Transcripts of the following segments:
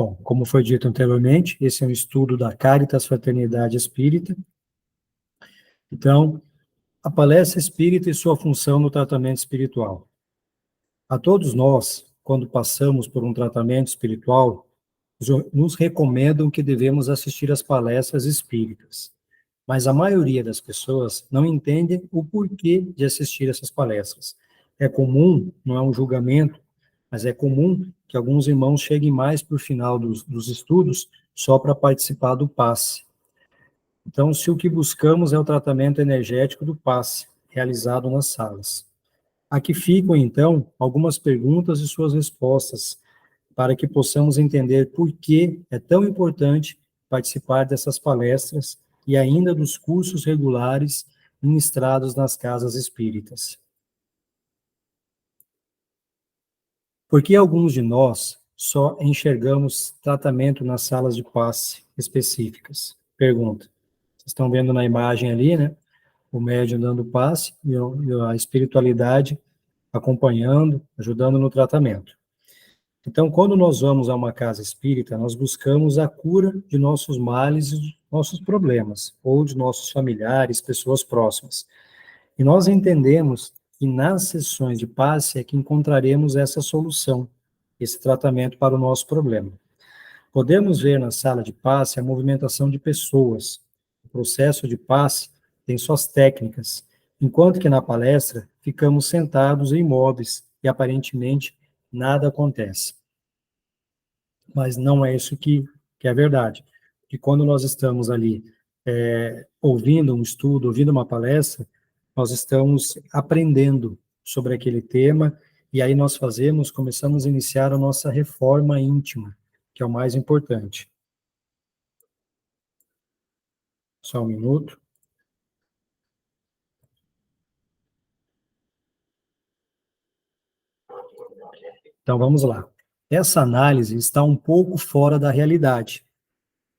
Bom, como foi dito anteriormente, esse é um estudo da Caritas Fraternidade Espírita. Então, a palestra espírita e sua função no tratamento espiritual. A todos nós, quando passamos por um tratamento espiritual, nos recomendam que devemos assistir às palestras espíritas. Mas a maioria das pessoas não entende o porquê de assistir essas palestras. É comum, não é um julgamento, mas é comum que alguns irmãos cheguem mais para o final dos estudos só para participar do passe. Então, se o que buscamos é o tratamento energético do passe, realizado nas salas. Aqui ficam, então, algumas perguntas e suas respostas, para que possamos entender por que é tão importante participar dessas palestras e ainda dos cursos regulares ministrados nas casas espíritas. Por que alguns de nós só enxergamos tratamento nas salas de passe específicas? Pergunta. Vocês estão vendo na imagem ali, né? O médium dando passe e a espiritualidade acompanhando, ajudando no tratamento. Então, quando nós vamos a uma casa espírita, nós buscamos a cura de nossos males e de nossos problemas, ou de nossos familiares, pessoas próximas. E nós entendemos que nas sessões de passe é que encontraremos essa solução, esse tratamento para o nosso problema. Podemos ver na sala de passe a movimentação de pessoas. O processo de passe tem suas técnicas, enquanto que na palestra ficamos sentados e imóveis e aparentemente nada acontece. Mas não é isso que é verdade. E quando nós estamos ali ouvindo um estudo, ouvindo uma palestra, nós estamos aprendendo sobre aquele tema, e aí nós começamos a iniciar a nossa reforma íntima, que é o mais importante. Só um minuto. Então, vamos lá. Essa análise está um pouco fora da realidade,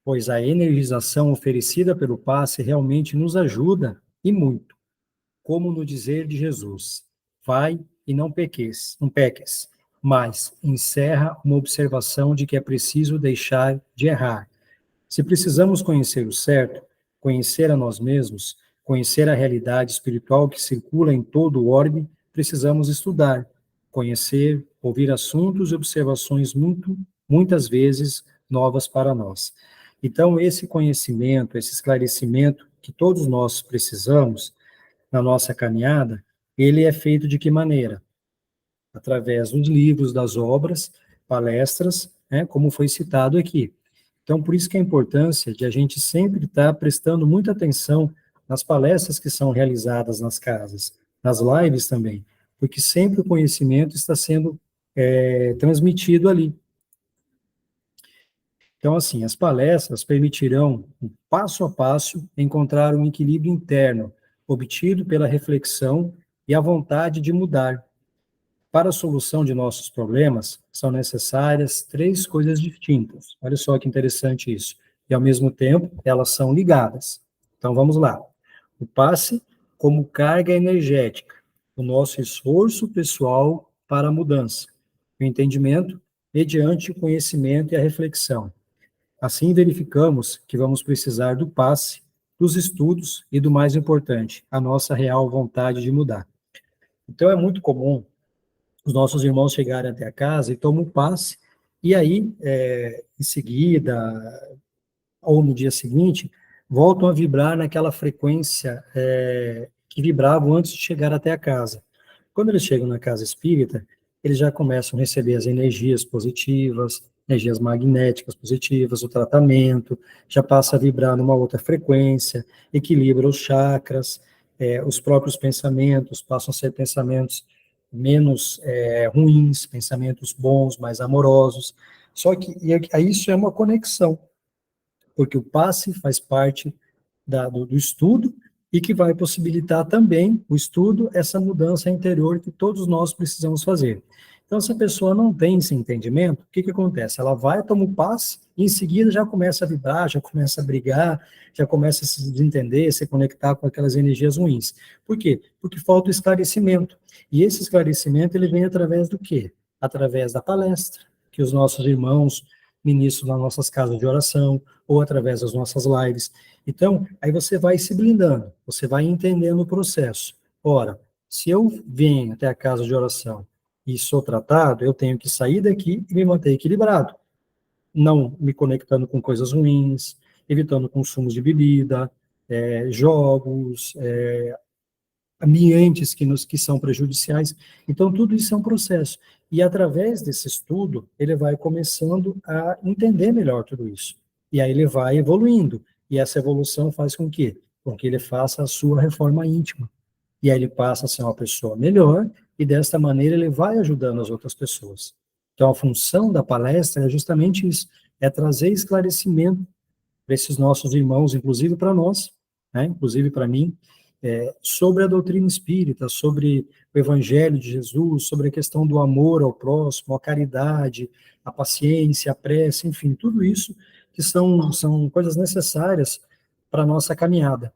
pois a energização oferecida pelo passe realmente nos ajuda, e muito, como no dizer de Jesus: vai e não peques, mas encerra uma observação de que é preciso deixar de errar. Se precisamos conhecer o certo, conhecer a nós mesmos, conhecer a realidade espiritual que circula em todo o orbe, precisamos estudar, conhecer, ouvir assuntos e observações muitas vezes novas para nós. Então, esse conhecimento, esse esclarecimento que todos nós precisamos na nossa caminhada, ele é feito de que maneira? Através dos livros, das obras, palestras, né, como foi citado aqui. Então, por isso que a importância de a gente sempre estar prestando muita atenção nas palestras que são realizadas nas casas, nas lives também, porque sempre o conhecimento está sendo transmitido ali. Então, assim, as palestras permitirão, passo a passo, encontrar um equilíbrio interno, obtido pela reflexão e a vontade de mudar. Para a solução de nossos problemas, são necessárias 3 coisas distintas. Olha só que interessante isso. E, ao mesmo tempo, elas são ligadas. Então, vamos lá. O passe como carga energética, o nosso esforço pessoal para a mudança. O entendimento mediante o conhecimento e a reflexão. Assim, verificamos que vamos precisar do passe, dos estudos e do mais importante, a nossa real vontade de mudar. Então, é muito comum os nossos irmãos chegarem até a casa e tomam um passe, e aí, em seguida, ou no dia seguinte, voltam a vibrar naquela frequência que vibravam antes de chegar até a casa. Quando eles chegam na casa espírita, eles já começam a receber as energias positivas, energias magnéticas positivas, o tratamento, já passa a vibrar numa outra frequência, equilibra os chakras, os próprios pensamentos passam a ser pensamentos menos ruins, pensamentos bons, mais amorosos. Só que isso é uma conexão, porque o passe faz parte do estudo e que vai possibilitar também o estudo, essa mudança interior que todos nós precisamos fazer. Então, se a pessoa não tem esse entendimento, o que acontece? Ela vai, toma um passe, e em seguida já começa a vibrar, já começa a brigar, já começa a se desentender, se conectar com aquelas energias ruins. Por quê? Porque falta o esclarecimento. E esse esclarecimento, ele vem através do quê? Através da palestra, que os nossos irmãos ministro nas nossas casas de oração, ou através das nossas lives. Então, aí você vai se blindando, você vai entendendo o processo. Ora, se eu venho até a casa de oração e sou tratado, eu tenho que sair daqui e me manter equilibrado, não me conectando com coisas ruins, evitando consumos de bebida, jogos, ambientes que são prejudiciais. Então, tudo isso é um processo. E, através desse estudo, ele vai começando a entender melhor tudo isso. E aí ele vai evoluindo. E essa evolução faz com que? Com que ele faça a sua reforma íntima. E aí ele passa a ser uma pessoa melhor, e desta maneira ele vai ajudando as outras pessoas. Então, a função da palestra é justamente isso, é trazer esclarecimento para esses nossos irmãos, inclusive para nós, né, inclusive para mim, sobre a doutrina espírita, sobre o Evangelho de Jesus, sobre a questão do amor ao próximo, a caridade, a paciência, a prece, enfim, tudo isso que são coisas necessárias para a nossa caminhada.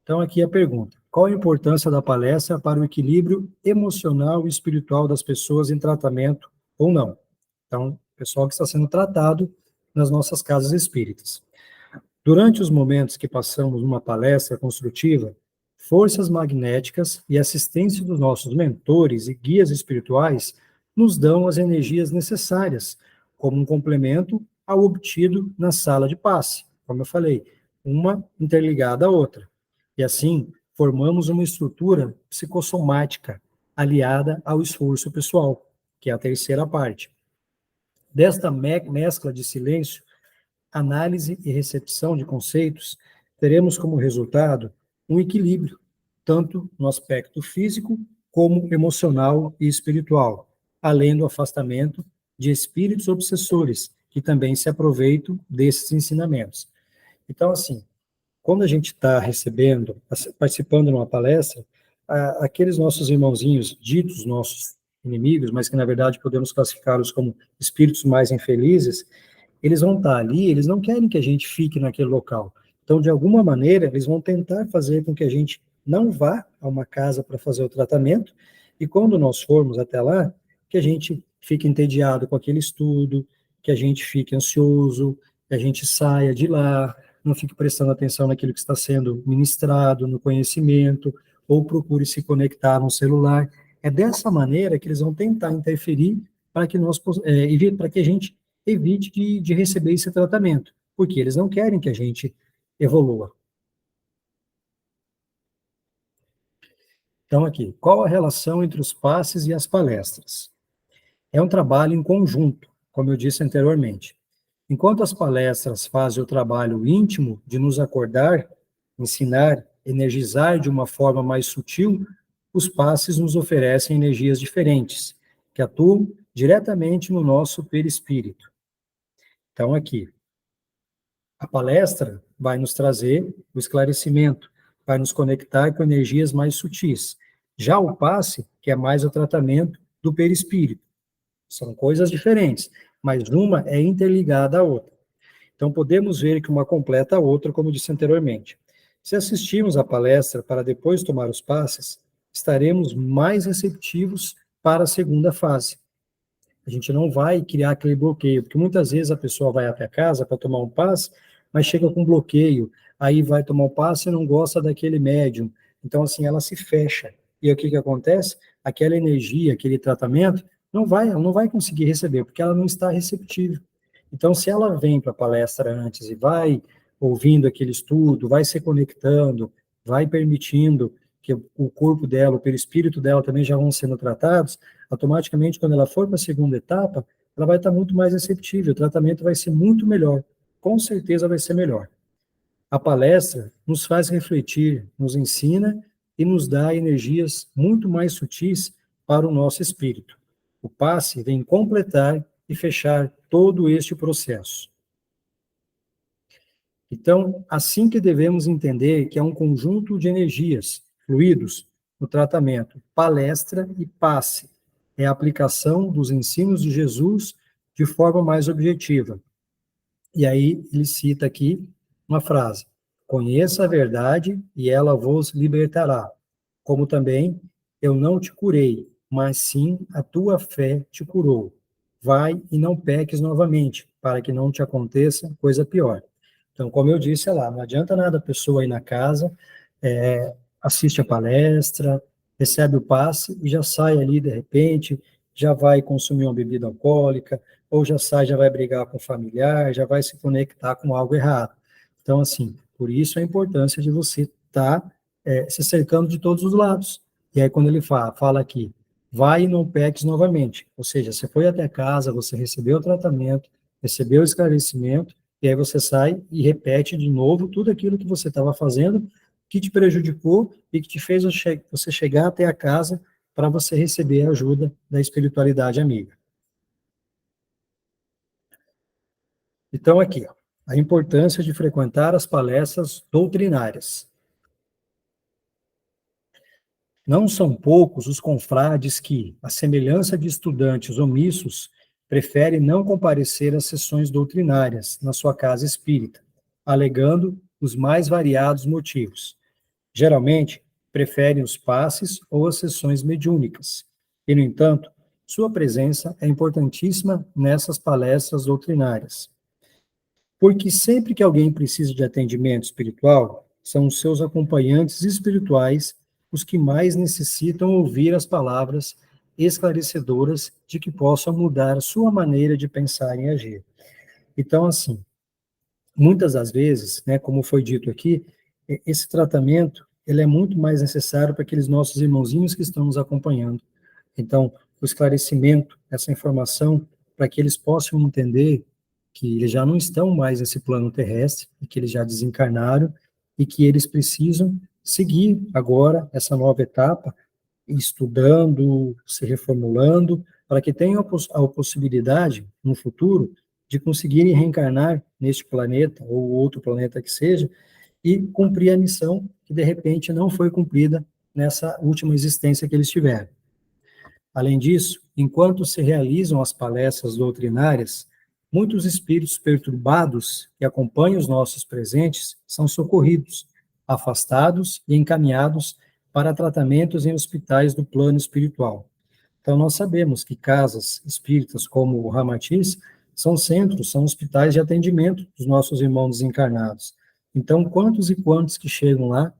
Então, aqui a pergunta: qual a importância da palestra para o equilíbrio emocional e espiritual das pessoas em tratamento ou não? Então, pessoal que está sendo tratado nas nossas casas espíritas. Durante os momentos que passamos numa palestra construtiva, forças magnéticas e assistência dos nossos mentores e guias espirituais nos dão as energias necessárias, como um complemento ao obtido na sala de passe, como eu falei, uma interligada à outra. E assim, formamos uma estrutura psicossomática aliada ao esforço pessoal, que é a terceira parte. Desta mescla de silêncio, análise e recepção de conceitos, teremos como resultado um equilíbrio, tanto no aspecto físico como emocional e espiritual, além do afastamento de espíritos obsessores, que também se aproveitam desses ensinamentos. Então, assim, quando a gente está recebendo, participando de uma palestra, aqueles nossos irmãozinhos, ditos nossos inimigos, mas que na verdade podemos classificá-los como espíritos mais infelizes, eles vão estar ali, eles não querem que a gente fique naquele local. Então, de alguma maneira, eles vão tentar fazer com que a gente não vá a uma casa para fazer o tratamento, e quando nós formos até lá, que a gente fique entediado com aquele estudo, que a gente fique ansioso, que a gente saia de lá, não fique prestando atenção naquilo que está sendo ministrado, no conhecimento, ou procure se conectar no celular. É dessa maneira que eles vão tentar interferir para que para que a gente evite de receber esse tratamento, porque eles não querem que a gente evolua. Então, aqui, qual a relação entre os passes e as palestras? É um trabalho em conjunto, como eu disse anteriormente. Enquanto as palestras fazem o trabalho íntimo de nos acordar, ensinar, energizar de uma forma mais sutil, os passes nos oferecem energias diferentes, que atuam diretamente no nosso perispírito. Então, aqui, a palestra vai nos trazer o esclarecimento, vai nos conectar com energias mais sutis. Já o passe, que é mais o tratamento do perispírito. São coisas diferentes, mas uma é interligada à outra. Então, podemos ver que uma completa a outra, como disse anteriormente. Se assistirmos à palestra para depois tomar os passes, estaremos mais receptivos para a segunda fase. A gente não vai criar aquele bloqueio, porque muitas vezes a pessoa vai até casa para tomar um passe, mas chega com bloqueio, aí vai tomar um passe e não gosta daquele médium. Então, assim, ela se fecha. E o que que acontece? Aquela energia, aquele tratamento, ela não vai conseguir receber, porque ela não está receptiva. Então, se ela vem para a palestra antes e vai ouvindo aquele estudo, vai se conectando, vai permitindo que o corpo dela, o perispírito dela também já vão sendo tratados, automaticamente, quando ela for para a segunda etapa, ela vai estar muito mais receptível, o tratamento vai ser muito melhor, com certeza vai ser melhor. A palestra nos faz refletir, nos ensina e nos dá energias muito mais sutis para o nosso espírito. O passe vem completar e fechar todo este processo. Então, assim que devemos entender que é um conjunto de energias, fluidos, no tratamento, palestra e passe, é a aplicação dos ensinos de Jesus de forma mais objetiva. E aí ele cita aqui uma frase: conheça a verdade e ela vos libertará. Como também, eu não te curei, mas sim a tua fé te curou. vai e não peques novamente, para que não te aconteça coisa pior. Então, como eu disse lá, não adianta nada a pessoa ir na casa, assiste a palestra, recebe o passe e já sai ali de repente, já vai consumir uma bebida alcoólica, ou já sai, já vai brigar com o familiar, já vai se conectar com algo errado. Então, assim, por isso a importância de você estar se cercando de todos os lados. E aí, quando ele fala aqui, vai e não peques novamente. Ou seja, você foi até casa, você recebeu o tratamento, recebeu o esclarecimento, e aí você sai e repete de novo tudo aquilo que você estava fazendo, que te prejudicou e que te fez você chegar até a casa para você receber a ajuda da espiritualidade amiga. Então, aqui, ó, a importância de frequentar as palestras doutrinárias. Não são poucos os confrades que, à semelhança de estudantes omissos, preferem não comparecer às sessões doutrinárias na sua casa espírita, alegando os mais variados motivos. Geralmente, preferem os passes ou as sessões mediúnicas. E, no entanto, sua presença é importantíssima nessas palestras doutrinárias. Porque sempre que alguém precisa de atendimento espiritual, são os seus acompanhantes espirituais os que mais necessitam ouvir as palavras esclarecedoras de que possam mudar a sua maneira de pensar e agir. Então, assim, muitas das vezes, né, como foi dito aqui, esse tratamento ele é muito mais necessário para aqueles nossos irmãozinhos que estão nos acompanhando. Então, o esclarecimento, essa informação, para que eles possam entender que eles já não estão mais nesse plano terrestre, que eles já desencarnaram e que eles precisam seguir agora essa nova etapa, estudando, se reformulando, para que tenham a possibilidade, no futuro, de conseguirem reencarnar neste planeta, ou outro planeta que seja, e cumprir a missão que, de repente, não foi cumprida nessa última existência que eles tiveram. Além disso, enquanto se realizam as palestras doutrinárias, muitos espíritos perturbados que acompanham os nossos presentes são socorridos, afastados e encaminhados para tratamentos em hospitais do plano espiritual. Então, nós sabemos que casas espíritas como o Ramatiz são centros, são hospitais de atendimento dos nossos irmãos desencarnados. Então, quantos e quantos que chegam lá,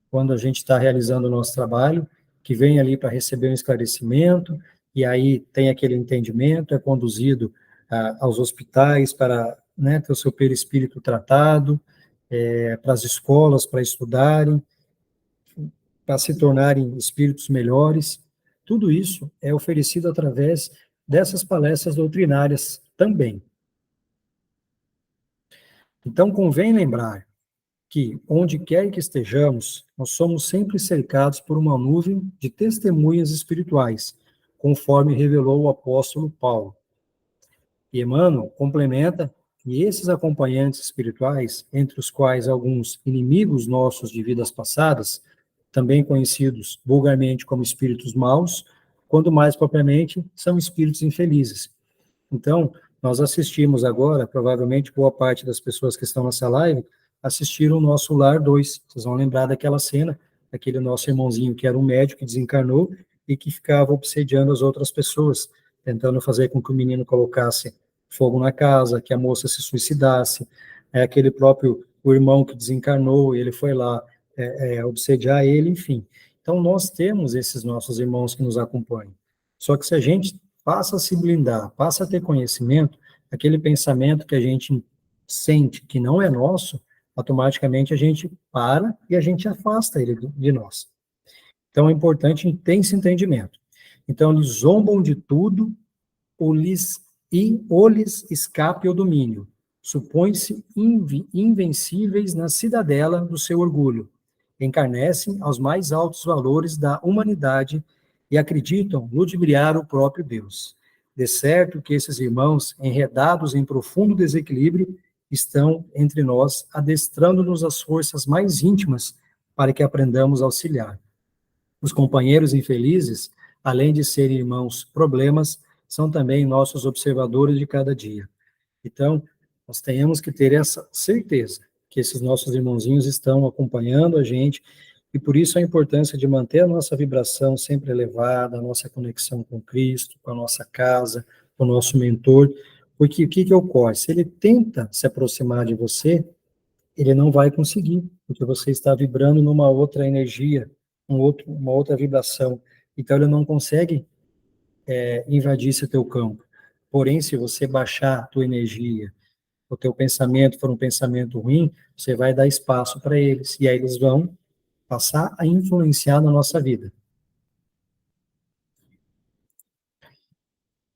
quando a gente está realizando o nosso trabalho, que vem ali para receber um esclarecimento, e aí tem aquele entendimento, é conduzido aos hospitais para, né, ter o seu perispírito tratado, para as escolas, para estudarem, para se tornarem espíritos melhores. Tudo isso é oferecido através dessas palestras doutrinárias também. Então, convém lembrar que, onde quer que estejamos, nós somos sempre cercados por uma nuvem de testemunhas espirituais, conforme revelou o apóstolo Paulo. E Emmanuel complementa que esses acompanhantes espirituais, entre os quais alguns inimigos nossos de vidas passadas, também conhecidos vulgarmente como espíritos maus, quando mais propriamente são espíritos infelizes. Então, nós assistimos agora, provavelmente boa parte das pessoas que estão nessa live, assistiram o nosso Lar 2. Vocês vão lembrar daquela cena, aquele nosso irmãozinho que era um médico que desencarnou e que ficava obsediando as outras pessoas, tentando fazer com que o menino colocasse fogo na casa, que a moça se suicidasse. Aquele próprio o irmão que desencarnou, ele foi lá obsediar ele, enfim. Então, nós temos esses nossos irmãos que nos acompanham. Só que se a gente passa a se blindar, passa a ter conhecimento, aquele pensamento que a gente sente que não é nosso, automaticamente a gente para e a gente afasta ele de nós. Então, é importante ter esse entendimento. Então, eles zombam de tudo, ou lhes escape o domínio. Supõem-se invencíveis na cidadela do seu orgulho. Encarnecem aos mais altos valores da humanidade e acreditam ludibriar o próprio Deus. De certo que esses irmãos, enredados em profundo desequilíbrio, estão entre nós, adestrando-nos as forças mais íntimas para que aprendamos a auxiliar. Os companheiros infelizes, além de serem irmãos problemas, são também nossos observadores de cada dia. Então, nós temos que ter essa certeza que esses nossos irmãozinhos estão acompanhando a gente, e por isso a importância de manter a nossa vibração sempre elevada, a nossa conexão com Cristo, com a nossa casa, o nosso mentor, porque o que que ocorre? Se ele tenta se aproximar de você, ele não vai conseguir, porque você está vibrando numa outra energia, uma outra vibração. Então, ele não consegue invadir esse teu campo. Porém, se você baixar a tua energia, o teu pensamento for um pensamento ruim, você vai dar espaço para eles, e aí eles vão passar a influenciar na nossa vida.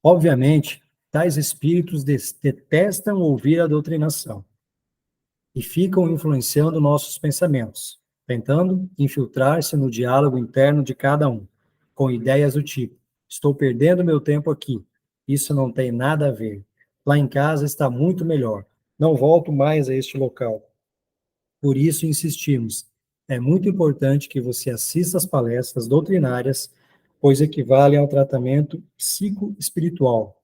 Obviamente, tais espíritos detestam ouvir a doutrinação e ficam influenciando nossos pensamentos, tentando infiltrar-se no diálogo interno de cada um, com ideias do tipo: estou perdendo meu tempo aqui, isso não tem nada a ver. Lá em casa está muito melhor, não volto mais a este local. Por isso insistimos. É muito importante que você assista às palestras doutrinárias, pois equivalem ao tratamento psicoespiritual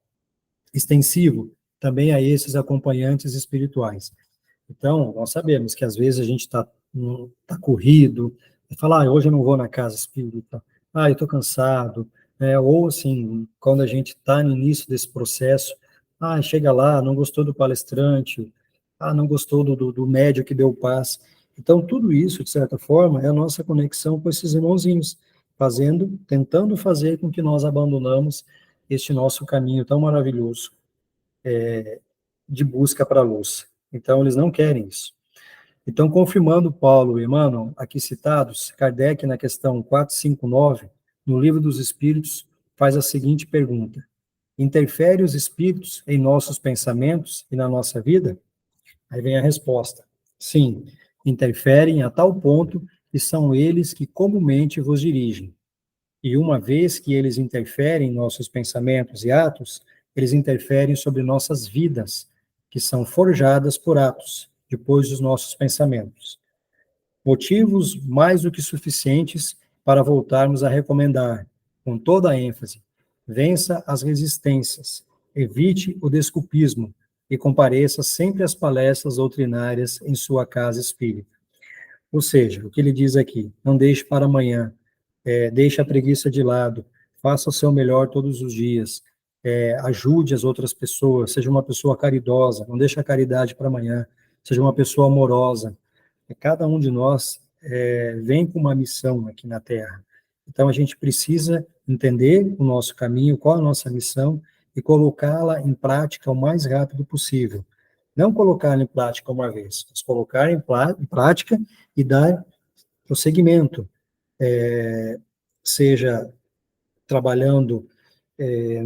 extensivo também a esses acompanhantes espirituais. Então, nós sabemos que às vezes a gente tá corrido, e fala, hoje eu não vou na casa espírita, eu estou cansado, ou assim, quando a gente está no início desse processo, chega lá, não gostou do palestrante, não gostou do médium que deu paz. Então, tudo isso, de certa forma, é a nossa conexão com esses irmãozinhos, tentando fazer com que nós abandonamos este nosso caminho tão maravilhoso de busca para a luz. Então, eles não querem isso. Então, confirmando Paulo e Emmanuel, aqui citados, Kardec, na questão 459, no Livro dos Espíritos, faz a seguinte pergunta: interfere os espíritos em nossos pensamentos e na nossa vida? Aí vem a resposta: sim, interferem a tal ponto que são eles que comumente vos dirigem. E uma vez que eles interferem em nossos pensamentos e atos, eles interferem sobre nossas vidas, que são forjadas por atos, depois dos nossos pensamentos. Motivos mais do que suficientes para voltarmos a recomendar, com toda a ênfase: vença as resistências, evite o desculpismo e compareça sempre às palestras doutrinárias em sua casa espírita. Ou seja, o que ele diz aqui: não deixe para amanhã, deixe a preguiça de lado, faça o seu melhor todos os dias, ajude as outras pessoas, seja uma pessoa caridosa, não deixe a caridade para amanhã, seja uma pessoa amorosa. Cada um de nós vem com uma missão aqui na Terra. Então, a gente precisa entender o nosso caminho, qual a nossa missão, e colocá-la em prática o mais rápido possível. Não colocar em prática uma vez, mas colocar em prática e dar prosseguimento, seja trabalhando é,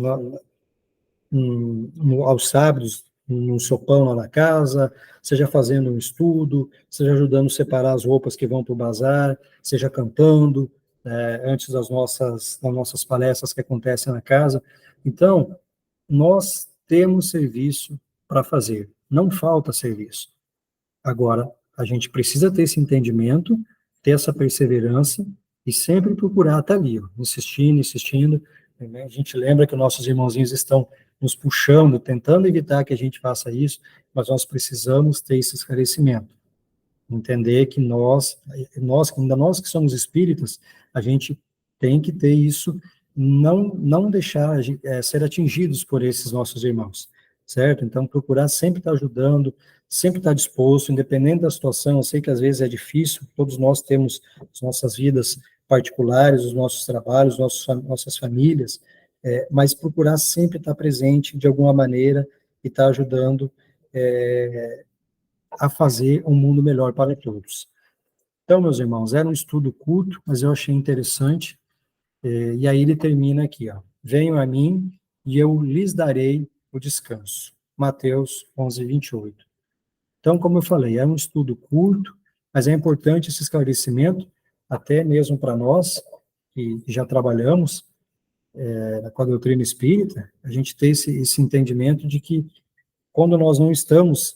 aos sábados, num sopão lá na casa, seja fazendo um estudo, seja ajudando a separar as roupas que vão para o bazar, seja cantando, antes das nossas palestras que acontecem na casa. Então, nós temos serviço para fazer, não falta serviço. Agora, a gente precisa ter esse entendimento, ter essa perseverança e sempre procurar estar ali, ó, insistindo, insistindo. Né? A gente lembra que nossos irmãozinhos estão nos puxando, tentando evitar que a gente faça isso, mas nós precisamos ter esse esclarecimento. Entender que ainda nós que somos espíritas, a gente tem que ter isso, não deixar ser atingidos por esses nossos irmãos, certo? Então, procurar sempre estar ajudando, sempre estar disposto, independente da situação. Eu sei que às vezes é difícil, todos nós temos as nossas vidas particulares, os nossos trabalhos, nossas famílias, mas procurar sempre estar presente de alguma maneira e estar ajudando a fazer um mundo melhor para todos. Então, meus irmãos, era um estudo curto, mas eu achei interessante, e aí ele termina aqui, ó: venham a mim e eu lhes darei o descanso. Mateus 11, 28. Então, como eu falei, é um estudo curto, mas é importante esse esclarecimento, até mesmo para nós, que já trabalhamos com a doutrina espírita, a gente ter esse entendimento de que quando nós não estamos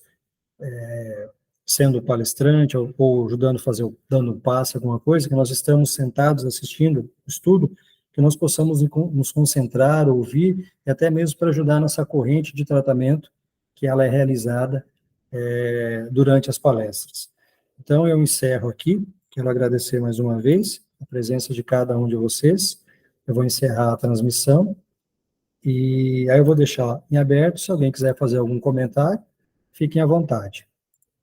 sendo palestrante ou ajudando a fazer, dando um passe, alguma coisa, que nós estamos sentados assistindo o estudo, que nós possamos nos concentrar, ouvir, e até mesmo para ajudar nessa corrente de tratamento que ela é realizada durante as palestras. Então, eu encerro aqui, quero agradecer mais uma vez a presença de cada um de vocês, eu vou encerrar a transmissão, E aí eu vou deixar em aberto, se alguém quiser fazer algum comentário, fiquem à vontade.